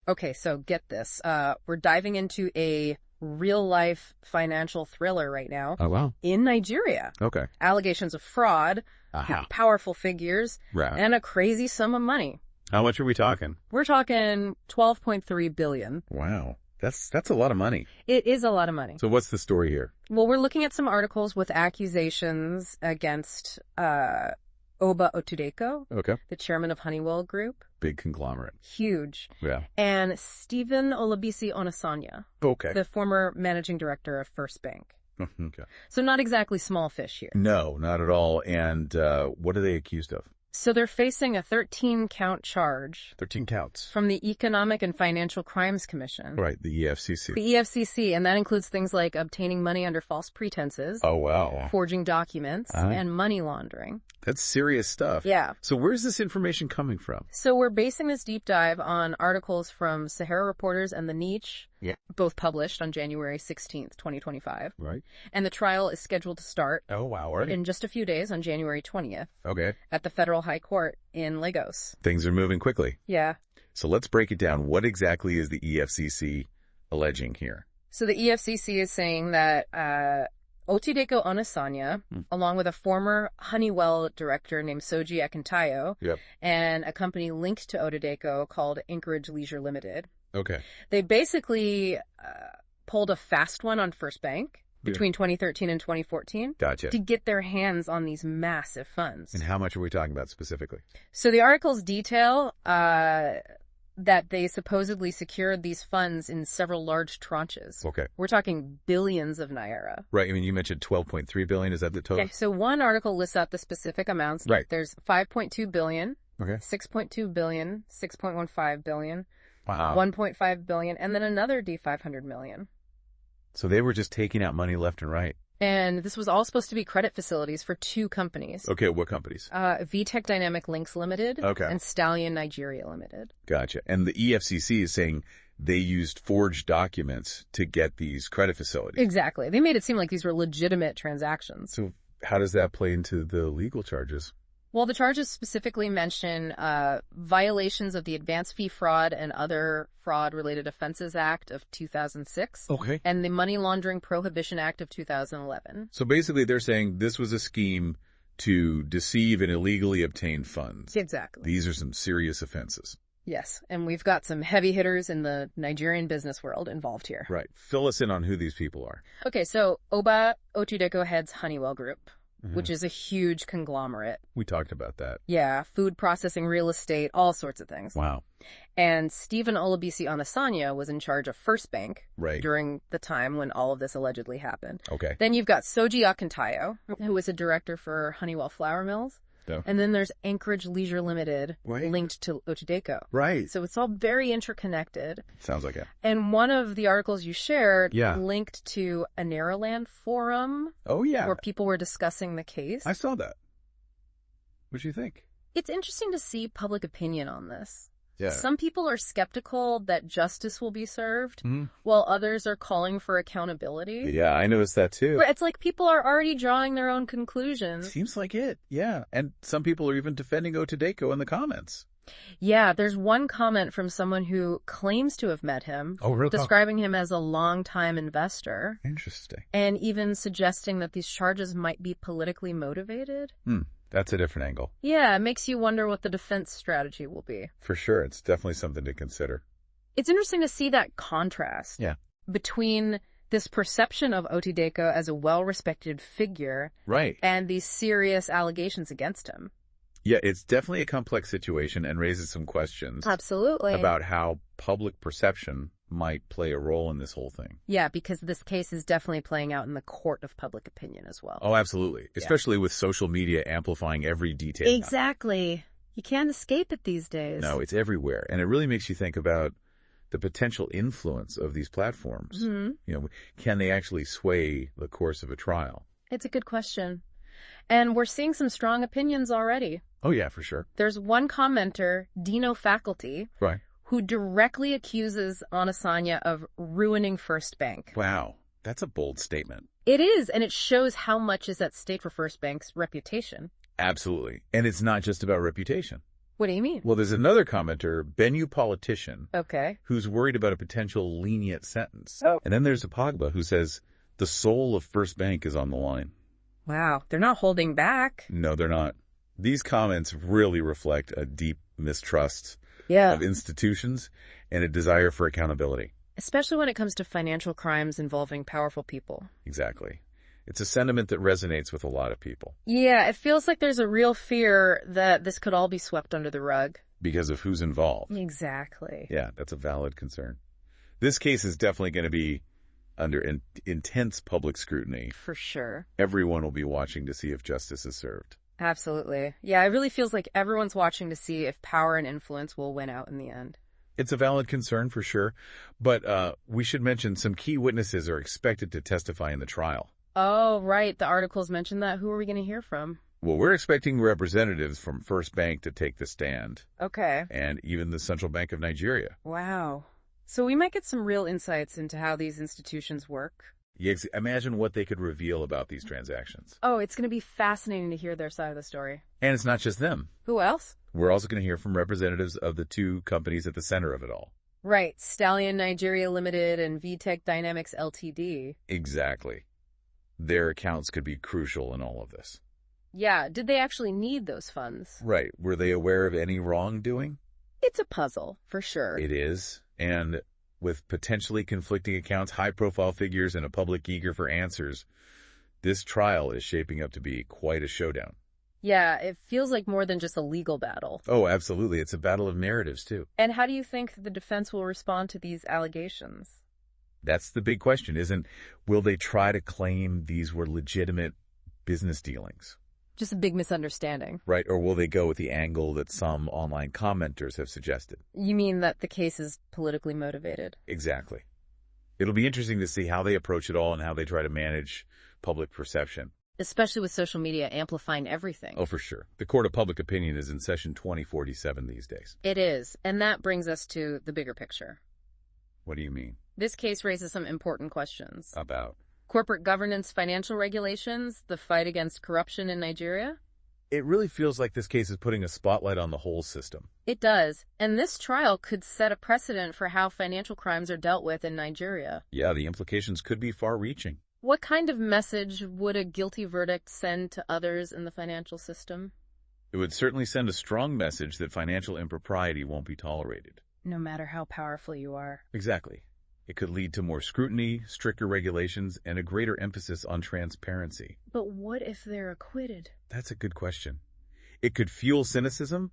Okay, so get this. We're diving into a real-life financial thriller right now. Oh, wow. In Nigeria. Okay. Allegations of fraud, powerful figures, and a crazy sum of money. How much are we talking? We're talking $12.3 billion. Wow. That's a lot of money. It is a lot of money. So what's the story here? Well, we're looking at some articles with accusations against Oba Otudeko, the chairman of Honeywell Group. Big conglomerate. Huge. Yeah. And Stephen Olabisi Onasanya, the former managing director of First Bank. Okay. So not exactly small fish here. No, not at all. And what are they accused of? So they're facing a 13-count charge. 13 counts. From the Economic and Financial Crimes Commission. Right, the EFCC. The EFCC, and that includes things like obtaining money under false pretenses. Oh, wow. Forging documents, and money laundering. That's serious stuff. Yeah. So where's this information coming from? So we're basing this deep dive on articles from Sahara Reporters and The Niche, both published on January 16th, 2025. Right. And the trial is scheduled to start in just a few days on January 20th. Okay. At the Federal High Court in Lagos. Things are moving quickly. Yeah. So let's break it down. What exactly is the EFCC alleging here? So the EFCC is saying that Otudeko Onasanya, along with a former Honeywell director named Soji Akintayo, and a company linked to Otudeko called Anchorage Leisure Limited. Okay. They basically pulled a fast one on First Bank between 2013 and 2014 to get their hands on these massive funds. And how much are we talking about specifically? So the articles detail that they supposedly secured these funds in several large tranches. Okay. We're talking billions of naira. Right. I mean, you mentioned 12.3 billion. Is that the total? Okay. So one article lists out the specific amounts. Right. There's 5.2 billion, 6.2 billion, 6.15 billion, wow, 1.5 billion, and then another D500 million. So they were just taking out money left and right. And this was all supposed to be credit facilities for two companies. Okay, what companies? VTech Dynamic Links Limited and Stallion Nigeria Limited. Gotcha. And the EFCC is saying they used forged documents to get these credit facilities. Exactly. They made it seem like these were legitimate transactions. So how does that play into the legal charges? Well, the charges specifically mention violations of the Advance Fee Fraud and Other Fraud-Related Offenses Act of 2006. Okay. And the Money Laundering Prohibition Act of 2011. So basically they're saying this was a scheme to deceive and illegally obtain funds. Exactly. These are some serious offenses. Yes, and we've got some heavy hitters in the Nigerian business world involved here. Right. Fill us in on who these people are. Okay, so Oba Otudeko heads Honeywell Group, which is a huge conglomerate. We talked about that. Yeah, food processing, real estate, all sorts of things. Wow. And Stephen Olabisi Onasanya was in charge of First Bank during the time when all of this allegedly happened. Okay. Then you've got Soji Akintayo, who was a director for Honeywell Flour Mills. And then there's Anchorage Leisure Limited linked to Otudeko. Right. So it's all very interconnected. Sounds like it. And one of the articles you shared linked to a Naraland forum. Oh, yeah. Where people were discussing the case. I saw that. What do you think? It's interesting to see public opinion on this. Yeah. Some people are skeptical that justice will be served, while others are calling for accountability. Yeah, I noticed that too. It's like people are already drawing their own conclusions. Seems like it, yeah. And some people are even defending Otudeko in the comments. Yeah, there's one comment from someone who claims to have met him, describing him as a longtime investor. Interesting. And even suggesting that these charges might be politically motivated. That's a different angle. Yeah, it makes you wonder what the defense strategy will be. For sure. It's definitely something to consider. It's interesting to see that contrast between this perception of Otudeko as a well-respected figure and these serious allegations against him. Yeah, it's definitely a complex situation and raises some questions. Absolutely. About how public perception might play a role in this whole thing. Yeah, because this case is definitely playing out in the court of public opinion as well. Oh, absolutely. Especially with social media amplifying every detail. Exactly. You can't escape it these days. No, it's everywhere. And it really makes you think about the potential influence of these platforms. You know, can they actually sway the course of a trial? It's a good question. And we're seeing some strong opinions already. Oh, yeah, for sure. There's one commenter, Dino Faculty, who directly accuses Onasanya of ruining First Bank. Wow, that's a bold statement. It is, and it shows how much is at stake for First Bank's reputation. Absolutely. And it's not just about reputation. What do you mean? Well, there's another commenter, Benue politician, Okay. who's worried about a potential lenient sentence. Oh. And then there's Apagba, who says the soul of First Bank is on the line. Wow, they're not holding back. No, they're not. These comments really reflect a deep mistrust of institutions and a desire for accountability. Especially when it comes to financial crimes involving powerful people. Exactly. It's a sentiment that resonates with a lot of people. Yeah, it feels like there's a real fear that this could all be swept under the rug. Because of who's involved. Exactly. Yeah, that's a valid concern. This case is definitely going to be under intense public scrutiny. For sure. Everyone will be watching to see if justice is served. Absolutely. Yeah, it really feels like everyone's watching to see if power and influence will win out in the end. It's a valid concern for sure, but we should mention some key witnesses are expected to testify in the trial. Oh, right. The articles mentioned that. Who are we going to hear from? Well, we're expecting representatives from First Bank to take the stand. Okay. And even the Central Bank of Nigeria. Wow. So we might get some real insights into how these institutions work. Yes, imagine what they could reveal about these transactions. Oh, it's going to be fascinating to hear their side of the story. And it's not just them. Who else? We're also going to hear from representatives of the two companies at the center of it all. Right. Stallion Nigeria Limited and VTech Dynamics Ltd. Exactly. Their accounts could be crucial in all of this. Yeah. Did they actually need those funds? Right. Were they aware of any wrongdoing? It's a puzzle, for sure. It is. And with potentially conflicting accounts, high-profile figures, and a public eager for answers, this trial is shaping up to be quite a showdown. Yeah, it feels like more than just a legal battle. Oh, absolutely. It's a battle of narratives, too. And how do you think the defense will respond to these allegations? That's the big question, will they try to claim these were legitimate business dealings? Just a big misunderstanding. Right, or will they go with the angle that some online commenters have suggested? You mean that the case is politically motivated? Exactly. It'll be interesting to see how they approach it all and how they try to manage public perception. Especially with social media amplifying everything. Oh, for sure. The court of public opinion is in session 2047 these days. It is, and that brings us to the bigger picture. What do you mean? This case raises some important questions. About? Corporate governance, financial regulations, the fight against corruption in Nigeria? It really feels like this case is putting a spotlight on the whole system. It does, and this trial could set a precedent for how financial crimes are dealt with in Nigeria. Yeah, the implications could be far-reaching. What kind of message would a guilty verdict send to others in the financial system? It would certainly send a strong message that financial impropriety won't be tolerated. No matter how powerful you are. Exactly. It could lead to more scrutiny, stricter regulations, and a greater emphasis on transparency. But what if they're acquitted? That's a good question. It could fuel cynicism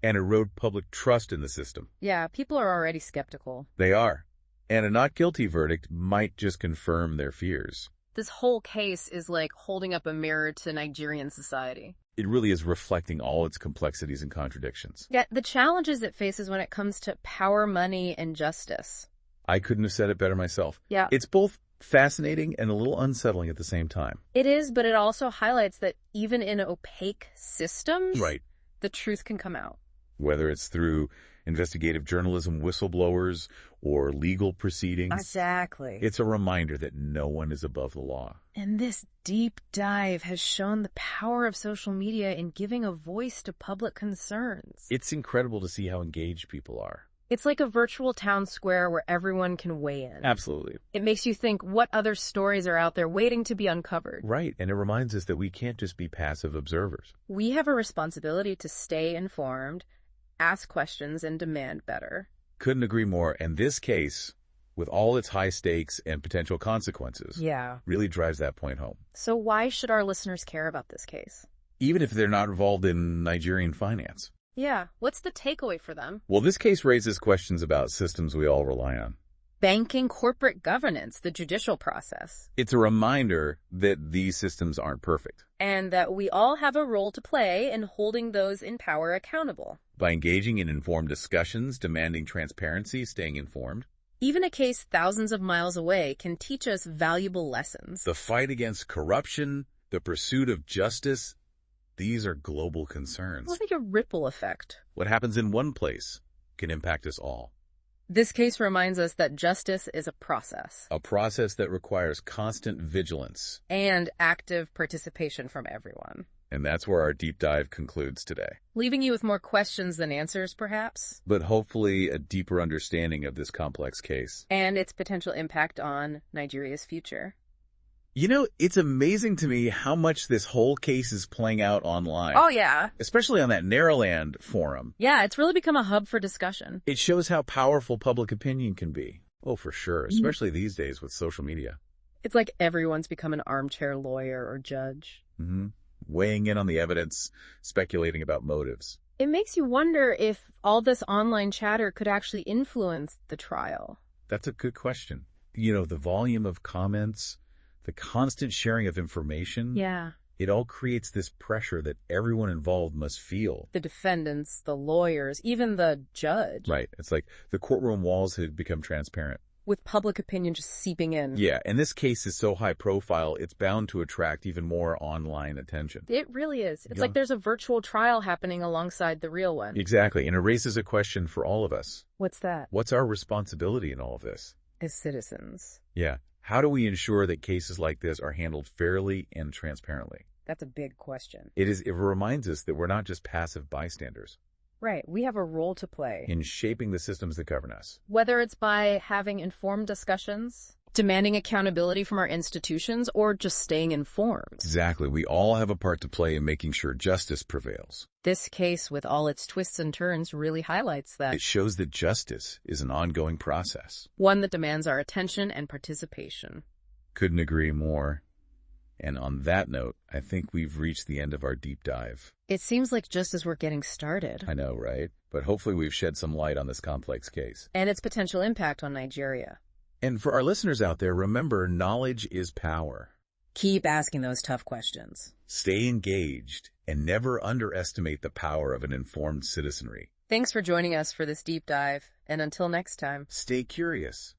and erode public trust in the system. Yeah, people are already skeptical. They are. And a not guilty verdict might just confirm their fears. This whole case is like holding up a mirror to Nigerian society. It really is reflecting all its complexities and contradictions. Yet the challenges it faces when it comes to power, money, and justice. I couldn't have said it better myself. Yeah. It's both fascinating and a little unsettling at the same time. It is, but it also highlights that even in opaque systems, right, the truth can come out. Whether it's through investigative journalism, whistleblowers, or legal proceedings. Exactly. It's a reminder that no one is above the law. And this deep dive has shown the power of social media in giving a voice to public concerns. It's incredible to see how engaged people are. It's like a virtual town square where everyone can weigh in. Absolutely. It makes you think what other stories are out there waiting to be uncovered. Right, and it reminds us that we can't just be passive observers. We have a responsibility to stay informed, ask questions, and demand better. Couldn't agree more, and this case, with all its high stakes and potential consequences, really drives that point home. So why should our listeners care about this case? Even if they're not involved in Nigerian finance. Yeah, what's the takeaway for them? Well, this case raises questions about systems we all rely on. Banking, corporate governance, the judicial process. It's a reminder that these systems aren't perfect. And that we all have a role to play in holding those in power accountable. By engaging in informed discussions, demanding transparency, staying informed. Even a case thousands of miles away can teach us valuable lessons. The fight against corruption, the pursuit of justice, these are global concerns. It's like a ripple effect. What happens in one place can impact us all. This case reminds us that justice is a process. A process that requires constant vigilance. And active participation from everyone. And that's where our deep dive concludes today. Leaving you with more questions than answers, perhaps? But hopefully a deeper understanding of this complex case. And its potential impact on Nigeria's future. You know, it's amazing to me how much this whole case is playing out online. Oh, yeah. Especially on that Narrowland forum. Yeah, it's really become a hub for discussion. It shows how powerful public opinion can be. Oh, for sure. Especially these days with social media. It's like everyone's become an armchair lawyer or judge. Weighing in on the evidence, speculating about motives. It makes you wonder if all this online chatter could actually influence the trial. That's a good question. You know, the volume of comments, the constant sharing of information. Yeah. It all creates this pressure that everyone involved must feel. The defendants, the lawyers, even the judge. Right. It's like the courtroom walls had become transparent. With public opinion just seeping in. Yeah, and this case is so high profile, it's bound to attract even more online attention. It really is. It's like there's a virtual trial happening alongside the real one. Exactly, and it raises a question for all of us. What's that? What's our responsibility in all of this? As citizens. Yeah. How do we ensure that cases like this are handled fairly and transparently? That's a big question. It reminds us that we're not just passive bystanders. Right. We have a role to play. In shaping the systems that govern us. Whether it's by having informed discussions, demanding accountability from our institutions, or just staying informed. Exactly. We all have a part to play in making sure justice prevails. This case, with all its twists and turns, really highlights that. It shows that justice is an ongoing process. One that demands our attention and participation. Couldn't agree more. And on that note, I think we've reached the end of our deep dive. It seems like just as we're getting started. I know, right? But hopefully we've shed some light on this complex case. And its potential impact on Nigeria. And for our listeners out there, remember, knowledge is power. Keep asking those tough questions. Stay engaged and never underestimate the power of an informed citizenry. Thanks for joining us for this deep dive. And until next time, stay curious.